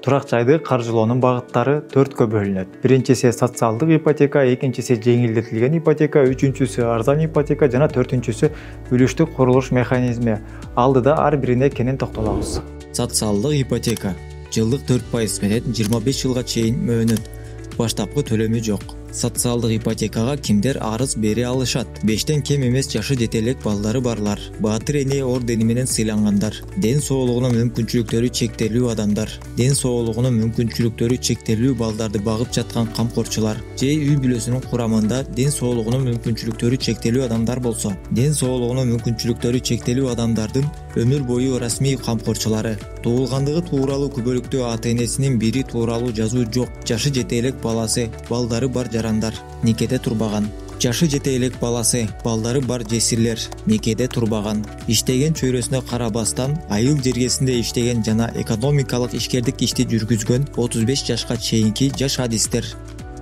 Турак жайды каржылоонун багыттары 4кө бөлүнөт. Биринчиси социалдык ипотека, экинчиси жеңилдетилген ипотека, үчүнчүсү арзан ипотека жана төртүнчүсү үлүштүк курулуш механизми. Алдыда ар бирине кенен токтолобуз. Социалдык ипотека жылдык 4% менен 25 жылга чейин мөөнөт. Баштапкы төлөмү жок. Социалдык ипотекага кимдер арыз бере алышат? 5тен кем эмес жашы жете элек балдары барлар, баатыр эне ордени менен сыйлангандар, ден соолугунун мүмкүнчүлүктөрү чектелүү адамдар, ден соолугунун мүмкүнчүлүктөрү чектелүү балдарды багып жаткан камкорчулар же үй бүлөсүнүн курамында ден соолугунун мүмкүнчүлүктөрү чектелүү адамдар болсо, ден соолугунун мүмкүнчүлүктөрү чектелүү адамдардын өмүр бою расмий камкорчулары, туулгандыгы тууралуу күбөлүктүү ата-энесинин бири тууралуу жазуу жок, жашы жете элек баласы, балдары бар жарандар, никеде турбаган, жашы жете элек баласы, балдары бар жесирлер, никеде турбаган, иштеген чөйрөсүнө карабастан айыл жергесинде иштеген жана экономикалык ишкердик ишти жүргүзгөн 35 жашка чейинки жаш адистер.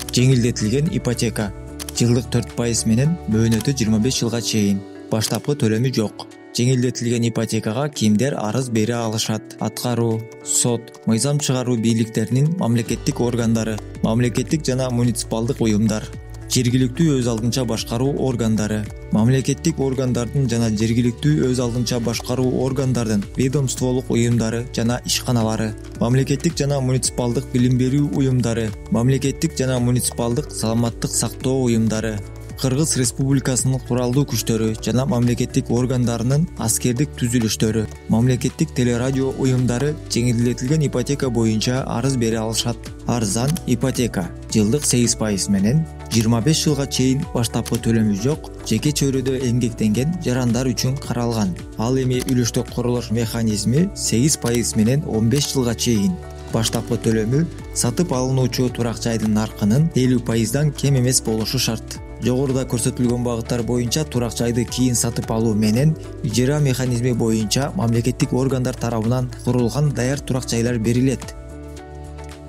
Жеңилдетилген ипотека жылдык 4% менен мөөнөтү 25 жылга чейин. Баштапкы төлөмү жок. Жеңилдетилген ипотекага кимдер арыз бере алышат? Аткаруу, сот, мыйзам чыгаруу бийликтеринин мамлекеттик органдары, мамлекеттик жана муниципалдык уюмдар, жергиликтүү өз алдынча башкаруу органдары, мамлекеттик органдардын жана жергиликтүү өз алдынча башкаруу органдардын ведомстволук уюмдары жана ишканалары, мамлекеттик жана муниципалдык билим берүү уюмдары, мамлекеттик жана муниципалдык саламаттык сактоо уюмдары, Кыргыз Республикасынын куралдуу күчтөрү жана мамлекеттик органдарынын аскердик түзүлүштөрү, мамлекеттик телерадио уюмдары жеңилдетилген ипотека боюнча арыз бере алышат. Арзан ипотека жылдык 8% менен 25 жылга чейин. Баштапкы төлөмү жок, жеке чөйрөдө эмгектенген жарандар үчүн каралган. Ал эми үлүштүк курулуш механизми 8% менен 15 жылга чейин. Баштапкы төлөмү сатып алынуучу турак жайдын наркынын 50%дан кем эмес болушу шарт. Жогоруда көрсөтүлгөн багыттар боюнча турак жайды кийин сатып алуу менен ижара механизми боюнча мамлекеттик органдар тарабынан курулган даяр турак жайлар берилет.